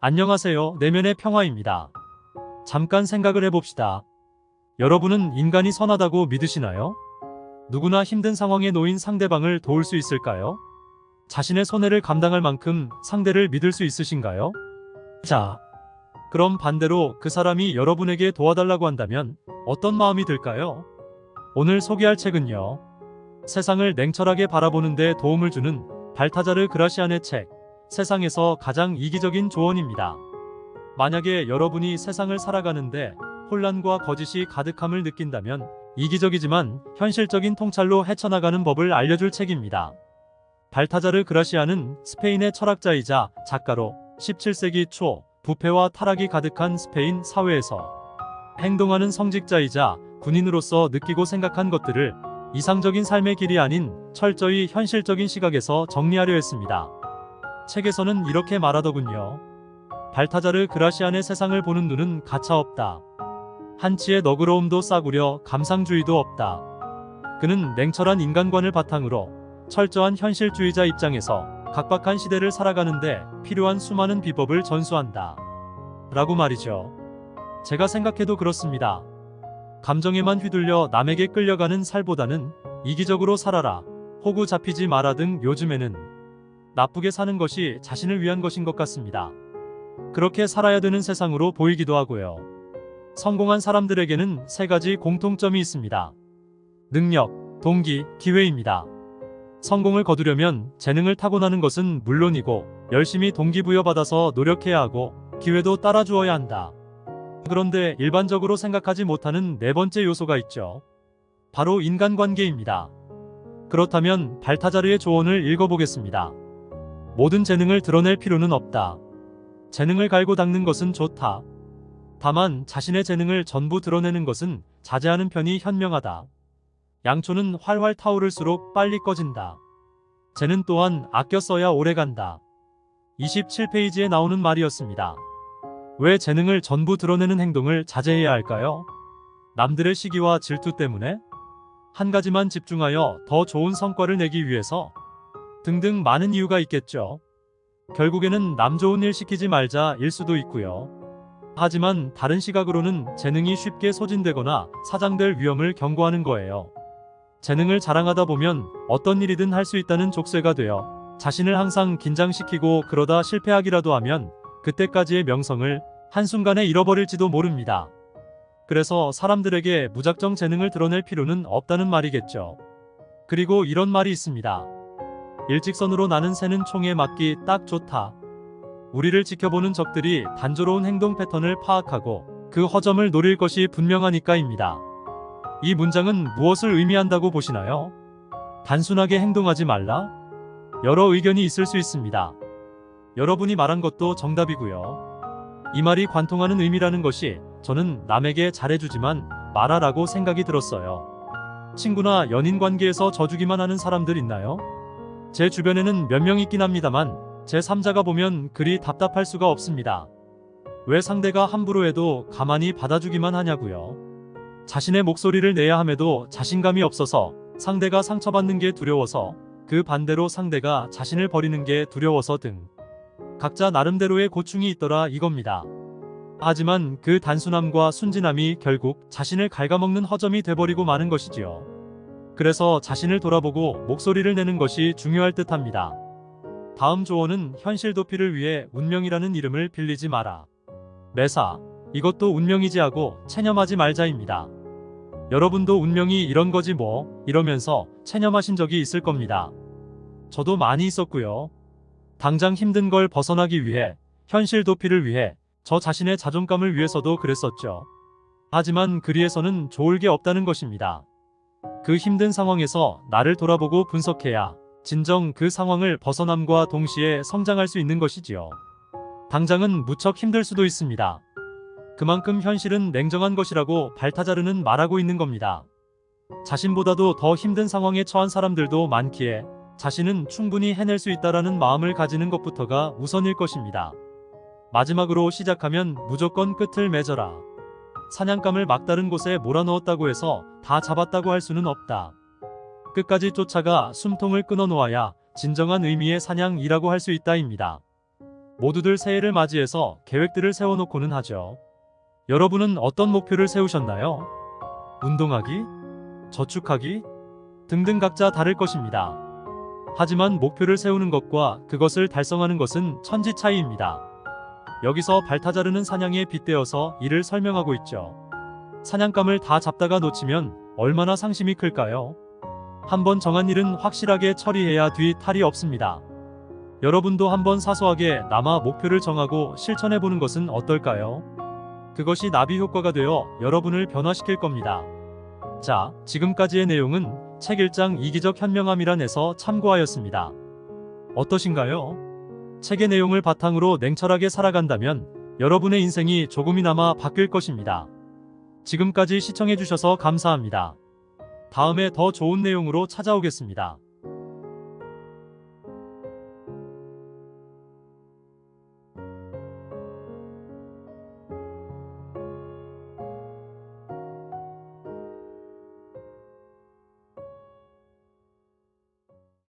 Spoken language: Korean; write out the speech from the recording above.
안녕하세요. 내면의 평화입니다. 잠깐 생각을 해봅시다. 여러분은 인간이 선하다고 믿으시나요? 누구나 힘든 상황에 놓인 상대방을 도울 수 있을까요? 자신의 손해를 감당할 만큼 상대를 믿을 수 있으신가요? 자, 그럼 반대로 그 사람이 여러분에게 도와달라고 한다면 어떤 마음이 들까요? 오늘 소개할 책은요, 세상을 냉철하게 바라보는 데 도움을 주는 발타자르 그라시안의 책, 세상에서 가장 이기적인 조언입니다. 만약에 여러분이 세상을 살아가는데 혼란과 거짓이 가득함을 느낀다면 이기적이지만 현실적인 통찰로 헤쳐나가는 법을 알려줄 책입니다. 발타자르 그라시안은 스페인의 철학자이자 작가로 17세기 초 부패와 타락이 가득한 스페인 사회에서 행동하는 성직자이자 군인으로서 느끼고 생각한 것들을 이상적인 삶의 길이 아닌 철저히 현실적인 시각에서 정리하려 했습니다. 책에서는 이렇게 말하더군요. 발타자르 그라시안의 세상을 보는 눈은 가차없다. 한치의 너그러움도 싸구려 감상주의도 없다. 그는 냉철한 인간관을 바탕으로 철저한 현실주의자 입장에서 각박한 시대를 살아가는데 필요한 수많은 비법을 전수한다. 라고 말이죠. 제가 생각해도 그렇습니다. 감정에만 휘둘려 남에게 끌려가는 살보다는 이기적으로 살아라, 호구 잡히지 마라 등 요즘에는 나쁘게 사는 것이 자신을 위한 것인 것 같습니다. 그렇게 살아야 되는 세상으로 보이기도 하고요. 성공한 사람들에게는 세 가지 공통점이 있습니다. 능력, 동기, 기회입니다. 성공을 거두려면 재능을 타고나는 것은 물론이고 열심히 동기부여받아서 노력해야 하고 기회도 따라주어야 한다. 그런데 일반적으로 생각하지 못하는 네 번째 요소가 있죠. 바로 인간관계입니다. 그렇다면 발타자르의 조언을 읽어보겠습니다. 모든 재능을 드러낼 필요는 없다. 재능을 갈고 닦는 것은 좋다. 다만 자신의 재능을 전부 드러내는 것은 자제하는 편이 현명하다. 양초는 활활 타오를수록 빨리 꺼진다. 재능 또한 아껴 써야 오래간다. 27페이지에 나오는 말이었습니다. 왜 재능을 전부 드러내는 행동을 자제해야 할까요? 남들의 시기와 질투 때문에? 한 가지만 집중하여 더 좋은 성과를 내기 위해서? 등등 많은 이유가 있겠죠. 결국에는 남 좋은 일 시키지 말자 일 수도 있고요. 하지만 다른 시각으로는 재능이 쉽게 소진되거나 사장될 위험을 경고하는 거예요. 재능을 자랑하다 보면 어떤 일이든 할 수 있다는 족쇄가 되어 자신을 항상 긴장시키고 그러다 실패하기라도 하면 그때까지의 명성을 한순간에 잃어버릴지도 모릅니다. 그래서 사람들에게 무작정 재능을 드러낼 필요는 없다는 말이겠죠. 그리고 이런 말이 있습니다. 일직선으로 나는 새는 총에 맞기 딱 좋다. 우리를 지켜보는 적들이 단조로운 행동 패턴을 파악하고 그 허점을 노릴 것이 분명하니까입니다. 이 문장은 무엇을 의미한다고 보시나요? 단순하게 행동하지 말라? 여러 의견이 있을 수 있습니다. 여러분이 말한 것도 정답이고요. 이 말이 관통하는 의미라는 것이 저는 남에게 잘해주지만 말아라고 생각이 들었어요. 친구나 연인 관계에서 져주기만 하는 사람들 있나요? 제 주변에는 몇 명 있긴 합니다만 제3자가 보면 그리 답답할 수가 없습니다. 왜 상대가 함부로 해도 가만히 받아주기만 하냐고요. 자신의 목소리를 내야 함에도 자신감이 없어서 상대가 상처받는 게 두려워서, 그 반대로 상대가 자신을 버리는 게 두려워서 등 각자 나름대로의 고충이 있더라 이겁니다. 하지만 그 단순함과 순진함이 결국 자신을 갉아먹는 허점이 돼버리고 마는 것이지요. 그래서 자신을 돌아보고 목소리를 내는 것이 중요할 듯합니다. 다음 조언은 현실 도피를 위해 운명이라는 이름을 빌리지 마라. 매사, 이것도 운명이지 하고 체념하지 말자입니다. 여러분도 운명이 이런 거지 뭐 이러면서 체념하신 적이 있을 겁니다. 저도 많이 있었고요. 당장 힘든 걸 벗어나기 위해, 현실 도피를 위해, 저 자신의 자존감을 위해서도 그랬었죠. 하지만 그리해서는 좋을 게 없다는 것입니다. 그 힘든 상황에서 나를 돌아보고 분석해야 진정 그 상황을 벗어남과 동시에 성장할 수 있는 것이지요. 당장은 무척 힘들 수도 있습니다. 그만큼 현실은 냉정한 것이라고 발타자르는 말하고 있는 겁니다. 자신보다도 더 힘든 상황에 처한 사람들도 많기에 자신은 충분히 해낼 수 있다라는 마음을 가지는 것부터가 우선일 것입니다. 마지막으로 시작하면 무조건 끝을 맺어라. 사냥감을 막다른 곳에 몰아넣었다고 해서 다 잡았다고 할 수는 없다. 끝까지 쫓아가 숨통을 끊어놓아야 진정한 의미의 사냥이라고 할 수 있다입니다. 모두들 새해를 맞이해서 계획들을 세워놓고는 하죠. 여러분은 어떤 목표를 세우셨나요? 운동하기? 저축하기? 등등 각자 다를 것입니다. 하지만 목표를 세우는 것과 그것을 달성하는 것은 천지 차이입니다. 여기서 발타자르는 사냥에 빗대어서 이를 설명하고 있죠. 사냥감을 다 잡다가 놓치면 얼마나 상심이 클까요? 한번 정한 일은 확실하게 처리해야 뒤 탈이 없습니다. 여러분도 한번 사소하게 나마 목표를 정하고 실천해보는 것은 어떨까요? 그것이 나비 효과가 되어 여러분을 변화시킬 겁니다. 자, 지금까지의 내용은 책 1장 이기적 현명함이란에서 참고하였습니다. 어떠신가요? 책의 내용을 바탕으로 냉철하게 살아간다면 여러분의 인생이 조금이나마 바뀔 것입니다. 지금까지 시청해주셔서 감사합니다. 다음에 더 좋은 내용으로 찾아오겠습니다.